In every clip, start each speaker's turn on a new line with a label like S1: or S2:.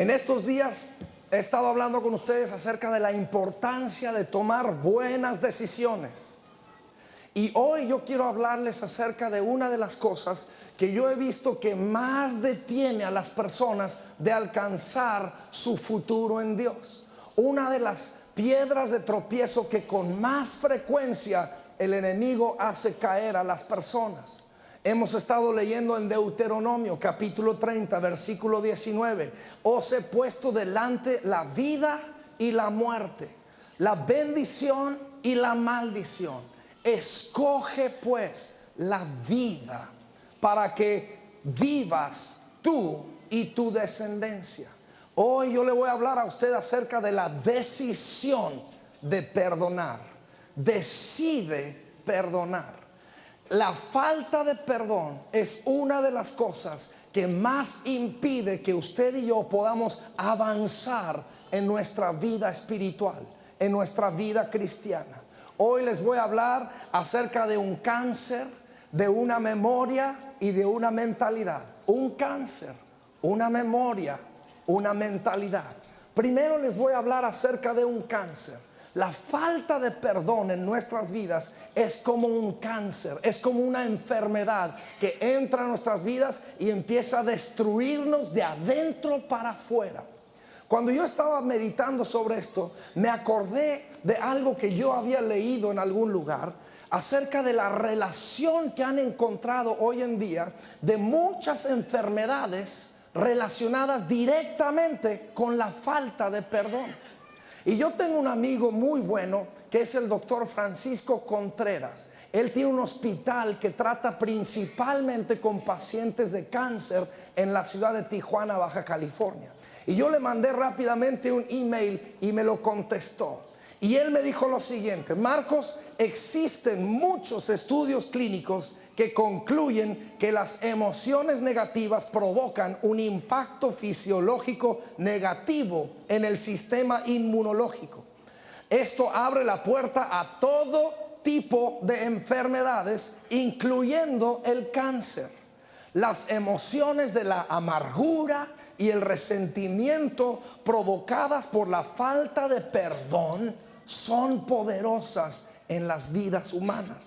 S1: En estos días he estado hablando con ustedes acerca de la importancia de tomar buenas decisiones. Y hoy yo quiero hablarles acerca de una de las cosas que yo he visto que más detiene a las personas de alcanzar su futuro en Dios. Una de las piedras de tropiezo que con más frecuencia el enemigo hace caer a las personas. Hemos estado leyendo en Deuteronomio capítulo 30 versículo 19. Os he puesto delante la vida y la muerte, la bendición y la maldición. Escoge pues la vida para que vivas tú y tu descendencia. Hoy yo le voy a hablar a usted acerca de la decisión de perdonar. Decide perdonar. La falta de perdón es una de las cosas que más impide que usted y yo podamos avanzar en nuestra vida espiritual, en nuestra vida cristiana. Hoy les voy a hablar acerca de un cáncer, de una memoria y de una mentalidad. Un cáncer, una memoria, una mentalidad. Primero les voy a hablar acerca de un cáncer. La falta de perdón en nuestras vidas es como un cáncer, es como una enfermedad que entra en nuestras vidas y empieza a destruirnos de adentro para afuera. Cuando yo estaba meditando sobre esto, me acordé de algo que yo había leído en algún lugar acerca de la relación que han encontrado hoy en día de muchas enfermedades relacionadas directamente con la falta de perdón. Y yo tengo un amigo muy bueno que es el doctor Francisco Contreras. Él tiene un hospital que trata principalmente con pacientes de cáncer en la ciudad de Tijuana, Baja California. Y yo le mandé rápidamente un email y me lo contestó. Y él me dijo lo siguiente: Marcos, existen muchos estudios clínicos que concluyen que las emociones negativas provocan un impacto fisiológico negativo en el sistema inmunológico. Esto abre la puerta a todo tipo de enfermedades, incluyendo el cáncer. Las emociones de la amargura y el resentimiento provocadas por la falta de perdón son poderosas en las vidas humanas.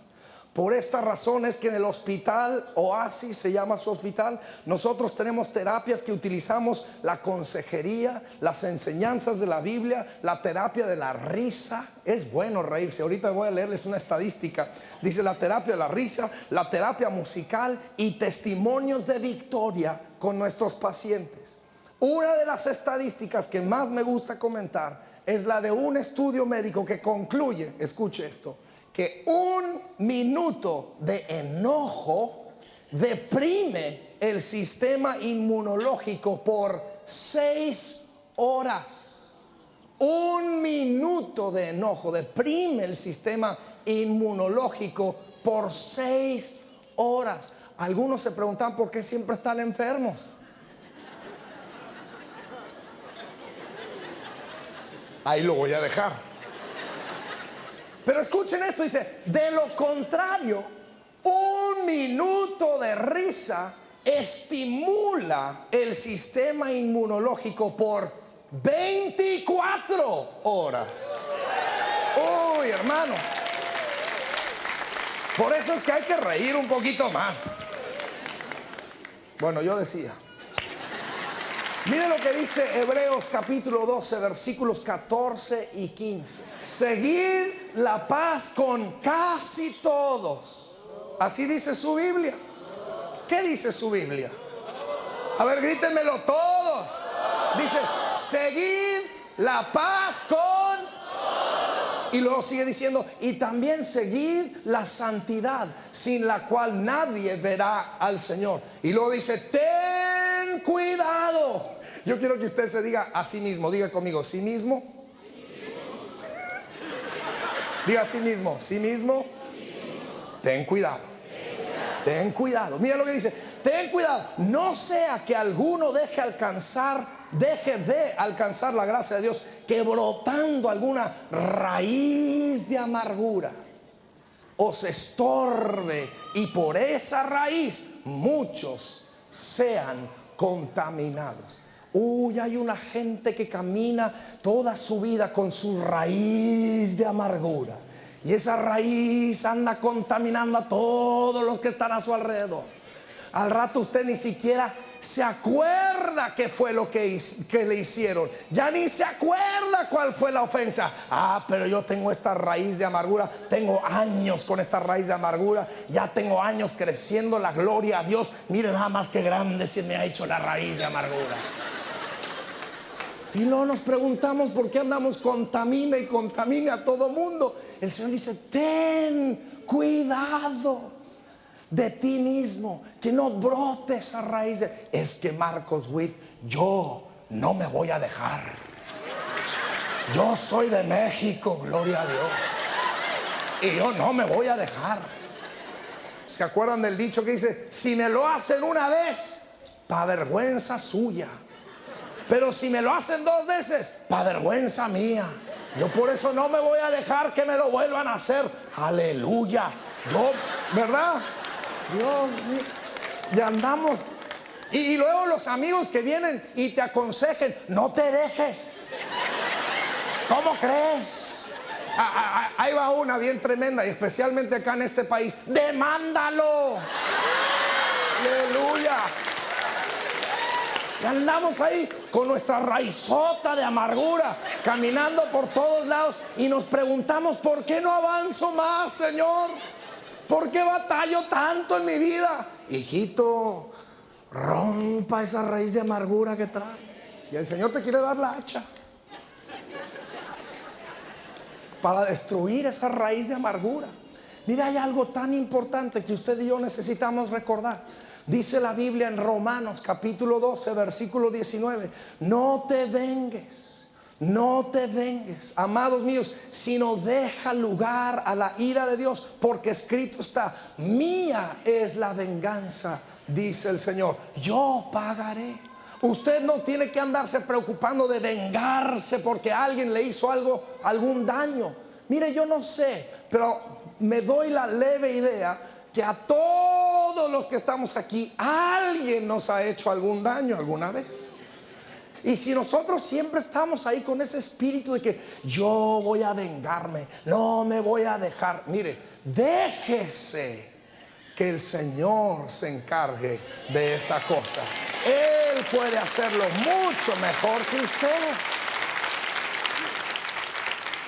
S1: Por esta razón es que en el hospital Oasis, se llama su hospital, nosotros tenemos terapias que utilizamos la consejería, las enseñanzas de la Biblia, la terapia de la risa. Es bueno reírse. Ahorita voy a leerles una estadística. Dice la terapia de la risa, la terapia musical y testimonios de victoria con nuestros pacientes. Una de las estadísticas que más me gusta comentar es la de un estudio médico que concluye, escuche esto, que 1 minuto de enojo deprime el sistema inmunológico por 6 horas. 1 minuto de enojo deprime el sistema inmunológico por 6 horas. Algunos se preguntan por qué siempre están enfermos. Ahí lo voy a dejar. Pero escuchen esto, dice: de lo contrario, 1 minuto de risa estimula el sistema inmunológico por 24 horas. Uy, hermano. Por eso es que hay que reír un poquito más. Bueno, yo decía. Mire lo que dice Hebreos capítulo 12 versículos 14 y 15. Seguid la paz con casi todos. Así dice su Biblia. ¿Qué dice su Biblia? A ver, grítenmelo todos. Dice: seguid la paz con. Y luego sigue diciendo: y también seguid la santidad, sin la cual nadie verá al Señor. Y luego dice: ten cuidado. Yo quiero que usted se diga a sí mismo. Diga conmigo: sí mismo. Diga a sí mismo: sí mismo. Ten cuidado. Ten cuidado. Mira lo que dice: ten cuidado, no sea que alguno deje de alcanzar la gracia de Dios, que brotando alguna raíz de amargura os estorbe, y por esa raíz muchos sean contaminados. Uy, hay una gente que camina toda su vida con su raíz de amargura. Y esa raíz anda contaminando a todos los que están a su alrededor. Al rato usted ni siquiera se acuerda qué fue lo que le hicieron. Ya ni se acuerda cuál fue la ofensa. Pero yo tengo esta raíz de amargura. Tengo años con esta raíz de amargura. Ya tengo años creciendo. La gloria a Dios. Mire nada más que grande se me ha hecho la raíz de amargura. Y no nos preguntamos por qué andamos contamina y contamina a todo mundo. El Señor dice: ten cuidado de ti mismo, que no brote esa raíz. Es que Marcos Witt, yo no me voy a dejar. Yo soy de México, gloria a Dios, y yo no me voy a dejar. ¿Se acuerdan del dicho que dice: si me lo hacen una vez, pa' vergüenza suya, pero si me lo hacen 2 veces, pa' vergüenza mía? Yo por eso no me voy a dejar que me lo vuelvan a hacer. Aleluya. Yo, ¿verdad? Dios mío. Ya andamos. Y luego los amigos que vienen y te aconsejen: no te dejes. ¿Cómo crees? Ahí va una bien tremenda, y especialmente acá en este país: demándalo. Aleluya. Y andamos ahí con nuestra raizota de amargura, caminando por todos lados, y nos preguntamos: ¿por qué no avanzo más, Señor? ¿Por qué batallo tanto en mi vida? Hijito, rompa esa raíz de amargura que trae, y el Señor te quiere dar la hacha para destruir esa raíz de amargura. Mira, hay algo tan importante que usted y yo necesitamos recordar. Dice la Biblia en Romanos capítulo 12 versículo 19: no te vengues, no te vengues, amados míos, sino deja lugar a la ira de Dios, porque escrito está: mía es la venganza, dice el Señor, yo pagaré. Usted no tiene que andarse preocupando de vengarse porque alguien le hizo algún daño. Mire, yo no sé, pero me doy la leve idea que a todos los que estamos aquí, alguien nos ha hecho algún daño alguna vez. Y si nosotros siempre estamos ahí con ese espíritu de que yo voy a vengarme, no me voy a dejar, mire, déjese que el Señor se encargue de esa cosa. Él puede hacerlo mucho mejor que usted.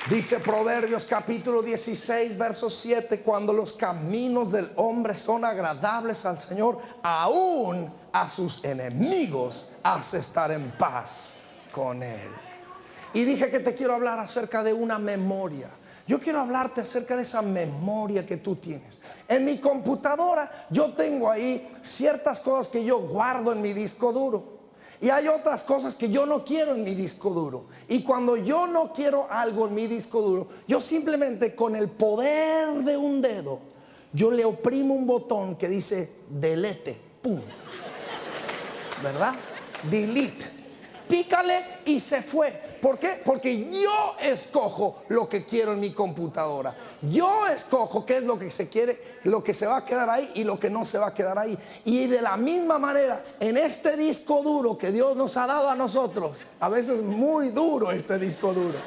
S1: Dice Proverbios capítulo 16 verso 7: cuando los caminos del hombre son agradables al Señor, aún a sus enemigos hace estar en paz con Él. Y dije que te quiero hablar acerca de una memoria. Yo quiero hablarte acerca de esa memoria que tú tienes. En mi computadora yo tengo ahí ciertas cosas que yo guardo en mi disco duro, y hay otras cosas que yo no quiero en mi disco duro. Y cuando yo no quiero algo en mi disco duro, yo simplemente con el poder de un dedo, yo le oprimo un botón que dice delete, pum, ¿verdad? Delete, pícale y se fue. ¿Por qué? Porque yo escojo lo que quiero en mi computadora. Yo escojo qué es lo que se quiere, lo que se va a quedar ahí y lo que no se va a quedar ahí. Y de la misma manera, en este disco duro que Dios nos ha dado a nosotros, a veces muy duro este disco duro,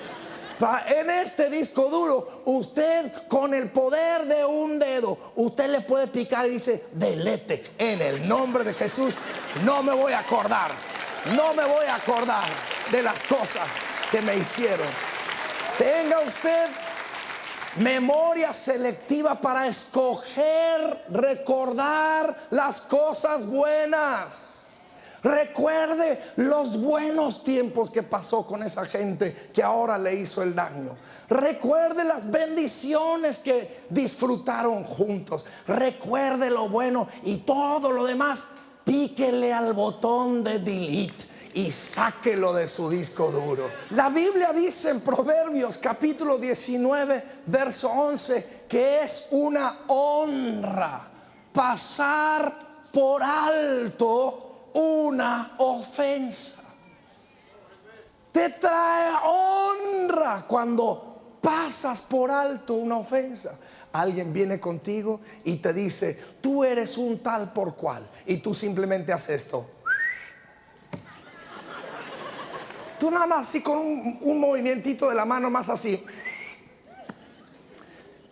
S1: en este disco duro, usted con el poder de un dedo, usted le puede picar y dice delete, en el nombre de Jesús. No me voy a acordar, no me voy a acordar de las cosas que me hicieron. Tenga usted memoria selectiva para escoger, recordar las cosas buenas. Recuerde los buenos tiempos que pasó con esa gente que ahora le hizo el daño. Recuerde las bendiciones que disfrutaron juntos. Recuerde lo bueno, y todo lo demás, píquele al botón de delete y sáquelo de su disco duro. La Biblia dice en Proverbios capítulo 19 verso 11 que es una honra pasar por alto una ofensa. Te trae honra cuando pasas por alto una ofensa. Alguien viene contigo y te dice: tú eres un tal por cual, y tú simplemente haces esto. Tú nada más así con un movimientito de la mano más así.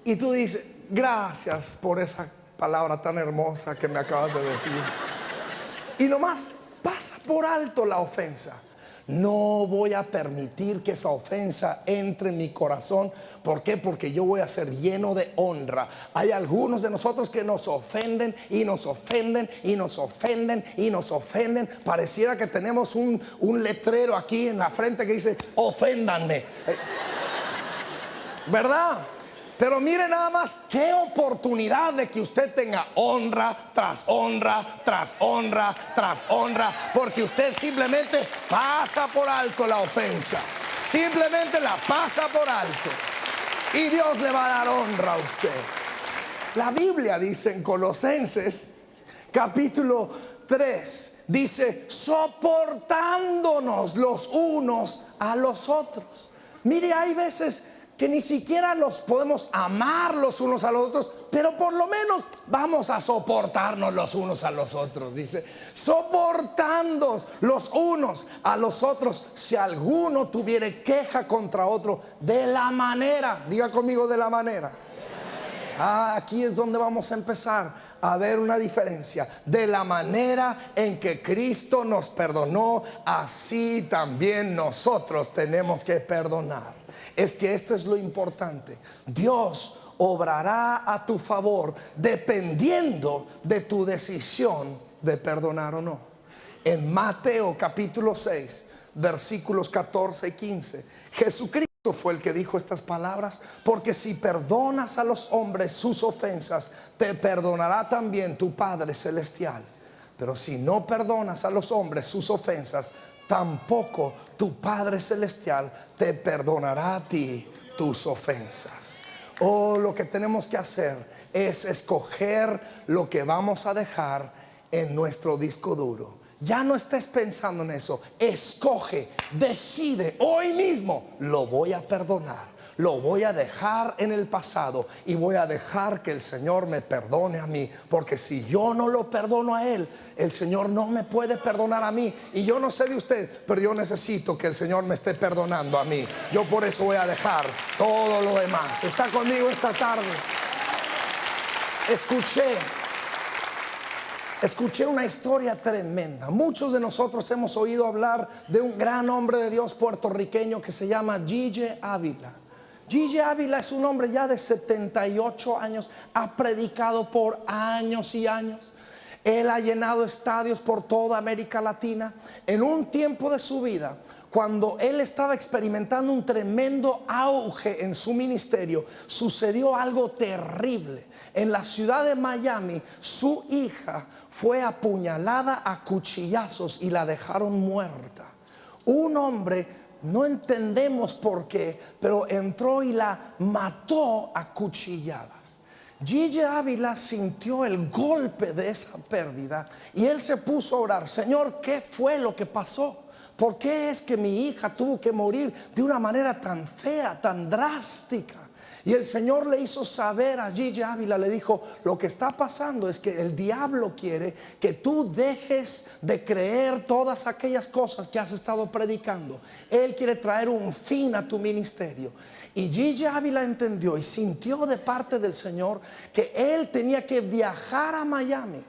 S1: Y tú dices, gracias por esa palabra tan hermosa que me acabas de decir. Y nomás pasa por alto la ofensa. No voy a permitir que esa ofensa entre en mi corazón. ¿Por qué? Porque yo voy a ser lleno de honra. Hay algunos de nosotros que nos ofenden y nos ofenden y nos ofenden y nos ofenden. Pareciera que tenemos un letrero aquí en la frente que dice, oféndanme. ¿Verdad? Pero mire nada más qué oportunidad de que usted tenga honra tras honra, tras honra, tras honra, porque usted simplemente pasa por alto la ofensa. Simplemente la pasa por alto. Y Dios le va a dar honra a usted. La Biblia dice en Colosenses capítulo 3, dice, soportándonos los unos a los otros. Mire, hay veces que ni siquiera los podemos amar los unos a los otros, pero por lo menos vamos a soportarnos los unos a los otros. Dice, soportándonos los unos a los otros, si alguno tuviere queja contra otro, de la manera, diga conmigo, de la manera. Aquí es donde vamos a empezar a ver una diferencia. De la manera en que Cristo nos perdonó, así también nosotros tenemos que perdonar. Es que esto es lo importante. Dios obrará a tu favor dependiendo de tu decisión de perdonar o no. En Mateo capítulo 6 versículos 14 y 15, Jesucristo fue el que dijo estas palabras: porque si perdonas a los hombres sus ofensas, te perdonará también tu Padre celestial. Pero si no perdonas a los hombres sus ofensas, tampoco tu Padre celestial te perdonará a ti tus ofensas. Lo que tenemos que hacer es escoger lo que vamos a dejar en nuestro disco duro. Ya no estés pensando en eso. Escoge, decide hoy mismo: lo voy a perdonar, lo voy a dejar en el pasado y voy a dejar que el Señor me perdone a mí. Porque si yo no lo perdono a Él, el Señor no me puede perdonar a mí. Y yo no sé de usted, pero yo necesito que el Señor me esté perdonando a mí. Yo por eso voy a dejar todo lo demás. ¿Está conmigo esta tarde? Escuché una historia tremenda. Muchos de nosotros hemos oído hablar de un gran hombre de Dios puertorriqueño que se llama Gigi Ávila. Gigi Ávila es un hombre ya de 78 años. Ha predicado por años y años. Él ha llenado estadios por toda América Latina. En un tiempo de su vida, cuando él estaba experimentando un tremendo auge en su ministerio, sucedió algo terrible. En la ciudad de Miami, su hija fue apuñalada a cuchillazos y la dejaron muerta. Un hombre, no entendemos por qué, pero entró y la mató a cuchilladas. Gigi Ávila sintió el golpe de esa pérdida y él se puso a orar: Señor, ¿qué fue lo que pasó? ¿Por qué es que mi hija tuvo que morir de una manera tan fea, tan drástica? Y el Señor le hizo saber a Gigi Ávila, le dijo: lo que está pasando es que el diablo quiere que tú dejes de creer todas aquellas cosas que has estado predicando. Él quiere traer un fin a tu ministerio. Y Gigi Ávila entendió y sintió de parte del Señor que él tenía que viajar a Miami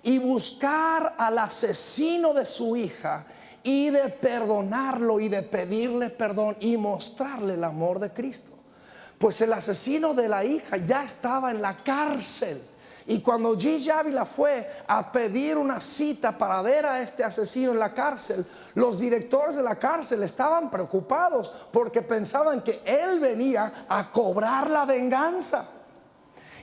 S1: y buscar al asesino de su hija y de perdonarlo y de pedirle perdón y mostrarle el amor de Cristo. Pues el asesino de la hija ya estaba en la cárcel. Y cuando Gigi Ávila fue a pedir una cita para ver a este asesino en la cárcel, los directores de la cárcel estaban preocupados porque pensaban que él venía a cobrar la venganza.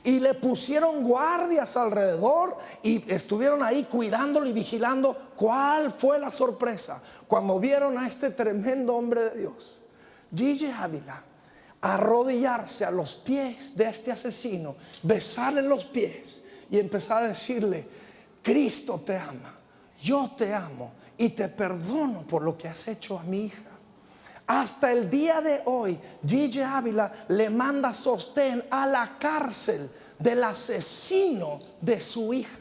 S1: Y le pusieron guardias alrededor y estuvieron ahí cuidándolo y vigilando. ¿Cuál fue la sorpresa? Cuando vieron a este tremendo hombre de Dios, Gigi Ávila, arrodillarse a los pies de este asesino, besarle los pies y empezar a decirle: Cristo te ama, yo te amo y te perdono por lo que has hecho a mi hija. Hasta el día de hoy, Gigi Ávila le manda sostén a la cárcel del asesino de su hija.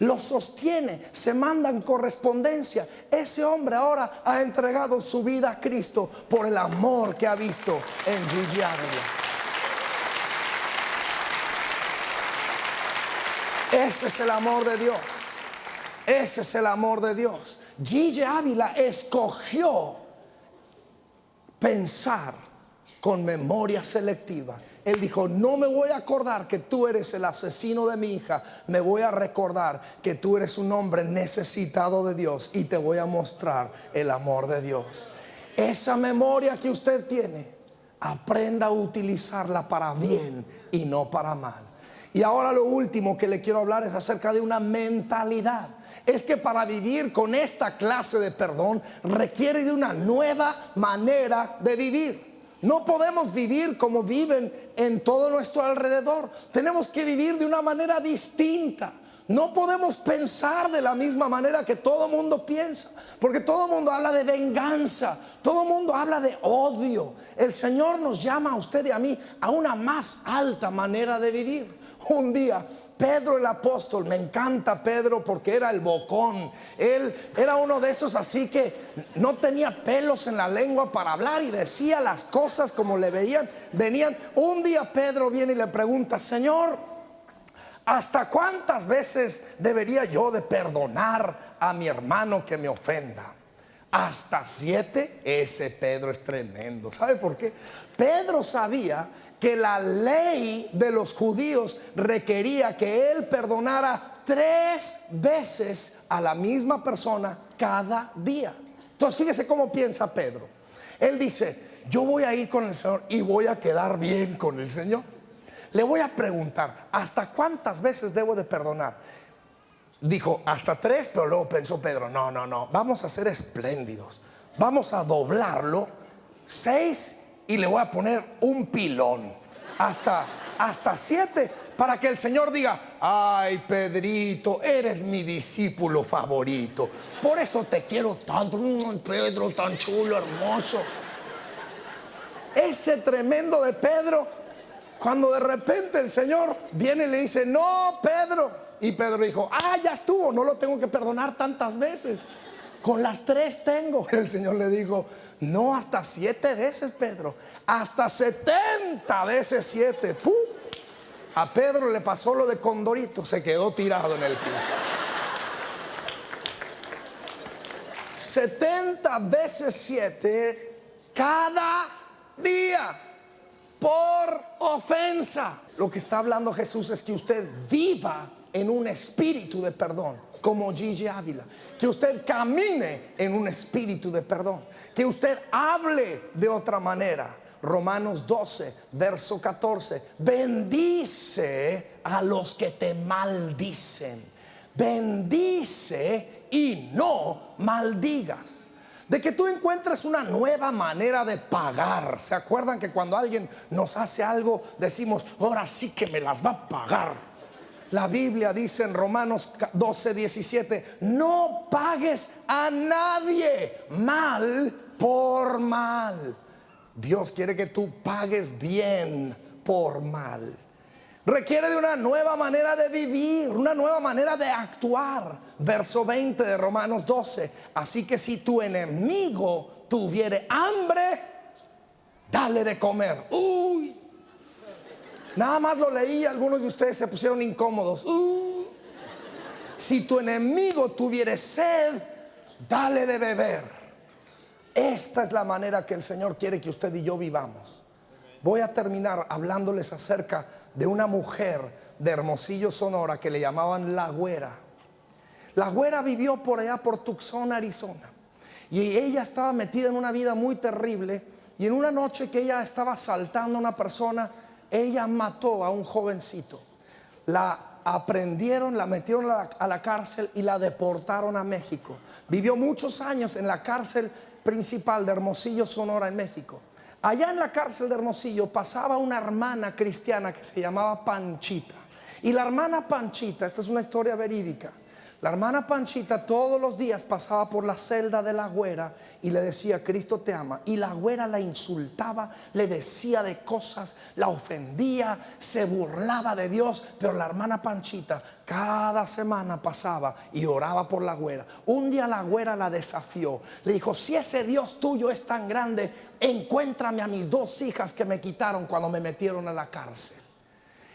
S1: lo sostiene, se mandan correspondencia. Ese hombre ahora ha entregado su vida a Cristo por el amor que ha visto en Gigi Ávila. Ese es el amor de Dios. Ese es el amor de Dios. Gigi Ávila escogió pensar con memoria selectiva. Él dijo: no me voy a acordar que tú eres el asesino de mi hija, me voy a recordar que tú eres un hombre necesitado de Dios y te voy a mostrar el amor de Dios. Esa memoria que usted tiene, aprenda a utilizarla para bien y no para mal. Y ahora lo último que le quiero hablar es acerca de una mentalidad. Es que para vivir con esta clase de perdón requiere de una nueva manera de vivir. No podemos vivir como viven en todo nuestro alrededor. Tenemos que vivir de una manera distinta. No podemos pensar de la misma manera que todo el mundo piensa, porque todo el mundo habla de venganza, todo el mundo habla de odio. El Señor nos llama a usted y a mí a una más alta manera de vivir. Un día Pedro el apóstol, me encanta Pedro porque era el bocón. Él era uno de esos así que no tenía pelos en la lengua para hablar y decía las cosas como le venían. Un día Pedro viene y le pregunta: Señor, ¿hasta cuántas veces debería yo de perdonar a mi hermano que me ofenda? ¿Hasta 7? Ese Pedro es tremendo. ¿Sabe por qué? Pedro sabía que la ley de los judíos requería que él perdonara 3 veces a la misma persona cada día. Entonces fíjese cómo piensa Pedro. Él dice: yo voy a ir con el Señor y voy a quedar bien con el Señor. Le voy a preguntar: ¿hasta cuántas veces debo de perdonar? Dijo: hasta 3, pero luego pensó Pedro: no, vamos a ser espléndidos, vamos a doblarlo 6 y le voy a poner un pilón hasta 7, para que el Señor diga: ay, Pedrito, eres mi discípulo favorito, por eso te quiero tanto. Pedro, tan chulo, hermoso. Ese tremendo de Pedro, cuando de repente el Señor viene y le dice: no, Pedro. Y Pedro dijo: ya estuvo, no lo tengo que perdonar tantas veces, con las 3 tengo. El Señor le dijo: no, hasta 7 veces, Pedro, hasta 70 veces 7. ¡Pum! A Pedro le pasó lo de Condorito, se quedó tirado en el piso. 70 veces 7 cada día por ofensa. Lo que está hablando Jesús es que usted viva en un espíritu de perdón, como Gigi Ávila. Que usted camine en un espíritu de perdón. Que usted hable de otra manera. Romanos 12, verso 14. Bendice a los que te maldicen. Bendice y no maldigas. De que tú encuentres una nueva manera de pagar. ¿Se acuerdan que cuando alguien nos hace algo decimos: ahora sí que me las va a pagar? La Biblia dice en Romanos 12, 17: no pagues a nadie mal por mal. Dios quiere que tú pagues bien por mal. Requiere de una nueva manera de vivir, una nueva manera de actuar. Verso 20 de Romanos 12: así que si tu enemigo tuviere hambre, dale de comer. Uy, nada más lo leí, algunos de ustedes se pusieron incómodos. Si tu enemigo tuviere sed, dale de beber. Esta es la manera que el Señor quiere que usted y yo vivamos. Voy a terminar hablándoles acerca de una mujer de Hermosillo, Sonora, que le llamaban La Güera. La Güera vivió por allá por Tucson, Arizona, y ella estaba metida en una vida muy terrible. Y en una noche que ella estaba asaltando a una persona, ella mató a un jovencito. La aprendieron, la metieron a la cárcel y la deportaron a México. Vivió muchos años en la cárcel principal de Hermosillo, Sonora, en México. Allá en la cárcel de Hermosillo pasaba una hermana cristiana que se llamaba Panchita. Y la hermana Panchita, esta es una historia verídica, La hermana Panchita todos los días pasaba por la celda de la güera y le decía: Cristo te ama. Y la güera la insultaba, le decía de cosas, la ofendía, se burlaba de Dios. Pero la hermana Panchita cada semana pasaba y oraba por la güera. Un día la güera la desafió, le dijo: si ese Dios tuyo es tan grande, encuéntrame a mis 2 hijas que me quitaron cuando me metieron a la cárcel.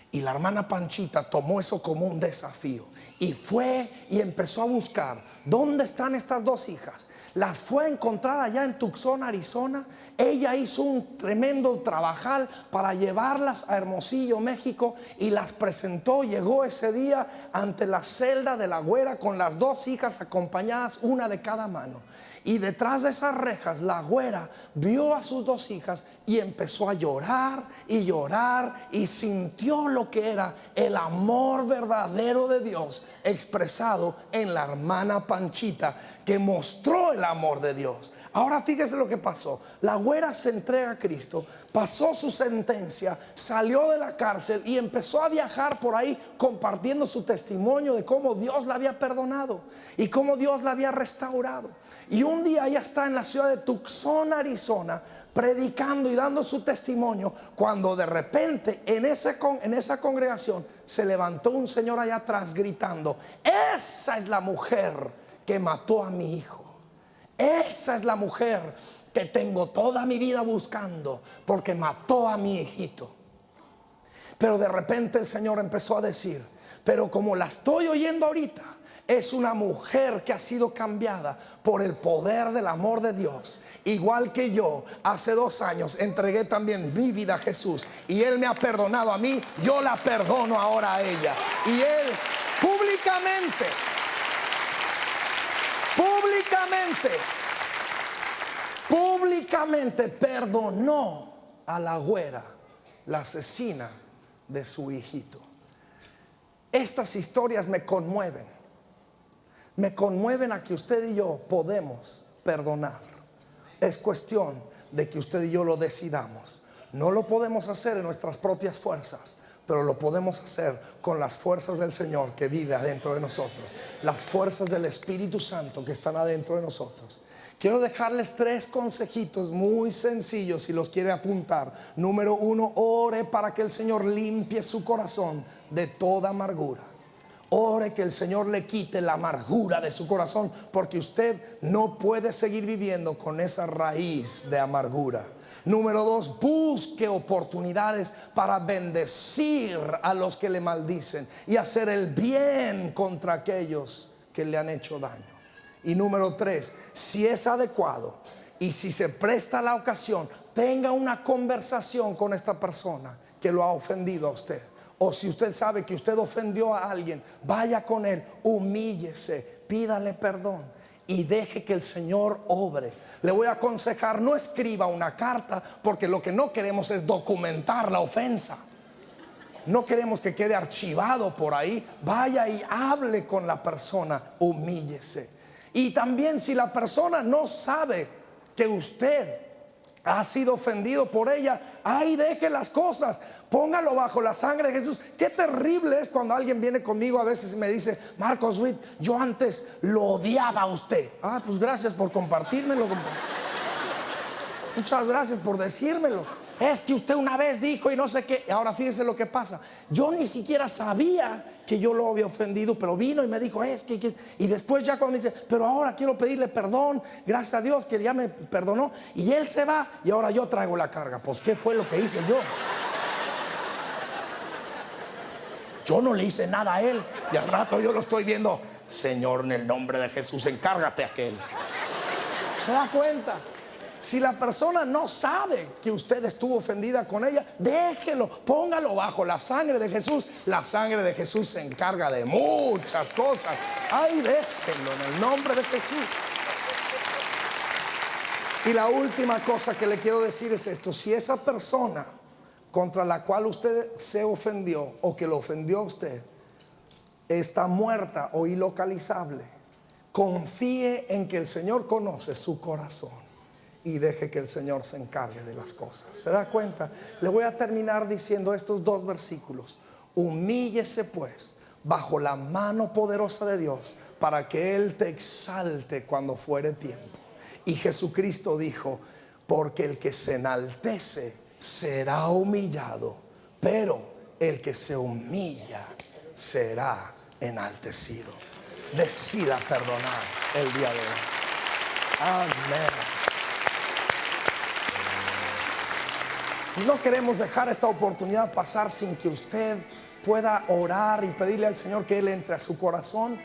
S1: Y la hermana Panchita tomó eso como un desafío y fue y empezó a buscar dónde están estas 2 hijas. Las fue a encontrar allá en Tucson, Arizona. Ella hizo un tremendo trabajal para llevarlas a Hermosillo, México, y las presentó. Llegó ese día ante la celda de la güera con las 2 hijas acompañadas, una de cada mano. Y detrás de esas rejas la güera vio a sus 2 hijas y empezó a llorar y llorar, y sintió lo que era el amor verdadero de Dios expresado en la hermana Panchita, que mostró el amor de Dios. Ahora fíjese lo que pasó. La güera se entrega a Cristo, pasó su sentencia, salió de la cárcel y empezó a viajar por ahí compartiendo su testimonio de cómo Dios la había perdonado y cómo Dios la había restaurado. Y un día ella está en la ciudad de Tucson, Arizona, predicando y dando su testimonio, cuando de repente en esa congregación se levantó un señor allá atrás gritando: esa es la mujer que mató a mi hijo. Esa es la mujer que tengo toda mi vida buscando, porque mató a mi hijito. Pero de repente el Señor empezó a decir: pero como la estoy oyendo ahorita, es una mujer que ha sido cambiada por el poder del amor de Dios. Igual que yo, hace 2 años entregué también mi vida a Jesús, y Él me ha perdonado a mí, yo la perdono ahora a ella. Y Él públicamente perdonó a la güera, la asesina de su hijito. Estas historias me conmueven a que usted y yo podemos perdonar. Es cuestión de que usted y yo lo decidamos. No lo podemos hacer en nuestras propias fuerzas, pero lo podemos hacer con las fuerzas del Señor que vive adentro de nosotros, las fuerzas del Espíritu Santo que están adentro de nosotros. Quiero dejarles 3 consejitos muy sencillos si los quiere apuntar. Número 1, ore para que el Señor limpie su corazón de toda amargura. Ore que el Señor le quite la amargura de su corazón, porque usted no puede seguir viviendo con esa raíz de amargura. Número 2, busque oportunidades para bendecir a los que le maldicen y hacer el bien contra aquellos que le han hecho daño. Y número 3, si es adecuado y si se presta la ocasión, tenga una conversación con esta persona que lo ha ofendido a usted. O si usted sabe que usted ofendió a alguien, vaya con él, humíllese, pídale perdón y deje que el Señor obre. Le voy a aconsejar: no escriba una carta, porque lo que no queremos es documentar la ofensa. No queremos que quede archivado por ahí. Vaya y hable con la persona, humíllese. Y también, si la persona no sabe que usted ha sido ofendido por ella, ahí deje las cosas, póngalo bajo la sangre de Jesús. Qué terrible es cuando alguien viene conmigo a veces y me dice: Marcos Witt, yo antes lo odiaba a usted. Pues gracias por compartírmelo. Muchas gracias por decírmelo. Es que usted una vez dijo y no sé qué. Ahora fíjese lo que pasa. Yo ni siquiera sabía que yo lo había ofendido, pero vino y me dijo: y después ya cuando me dice: pero ahora quiero pedirle perdón, gracias a Dios que ya me perdonó, y él se va y ahora yo traigo la carga. Pues ¿qué fue lo que hice yo? Yo no le hice nada a él, y al rato yo lo estoy viendo: Señor, en el nombre de Jesús, encárgate a aquel. ¿Se da cuenta? Si la persona no sabe que usted estuvo ofendida con ella, déjelo, póngalo bajo la sangre de Jesús. La sangre de Jesús se encarga de muchas cosas. Ay, déjenlo en el nombre de Jesús. Y la última cosa que le quiero decir es esto: si esa persona contra la cual usted se ofendió o que lo ofendió a usted está muerta o ilocalizable, confíe en que el Señor conoce su corazón y deje que el Señor se encargue de las cosas. ¿Se da cuenta? Le voy a terminar diciendo estos 2 versículos. Humíllese pues bajo la mano poderosa de Dios, para que Él te exalte cuando fuere tiempo. Y Jesucristo dijo: porque el que se enaltece será humillado, pero el que se humilla será enaltecido. Decida perdonar el día de hoy. Amén. No queremos dejar esta oportunidad pasar sin que usted pueda orar y pedirle al Señor que Él entre a su corazón.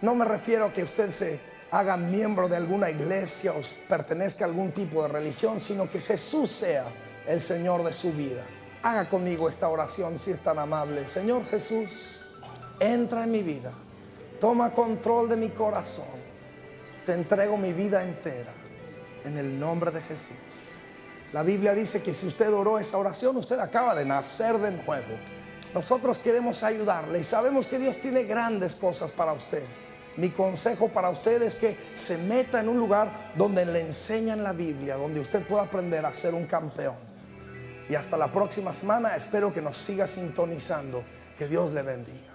S1: No me refiero a que usted se haga miembro de alguna iglesia o pertenezca a algún tipo de religión, sino que Jesús sea el Señor de su vida. Haga conmigo esta oración si es tan amable. Señor Jesús, entra en mi vida, toma control de mi corazón. Te entrego mi vida entera en el nombre de Jesús. La Biblia dice que si usted oró esa oración, usted acaba de nacer de nuevo. Nosotros queremos ayudarle y sabemos que Dios tiene grandes cosas para usted. Mi consejo para usted es que se meta en un lugar donde le enseñan la Biblia, donde usted pueda aprender a ser un campeón. Y hasta la próxima semana, espero que nos siga sintonizando. Que Dios le bendiga.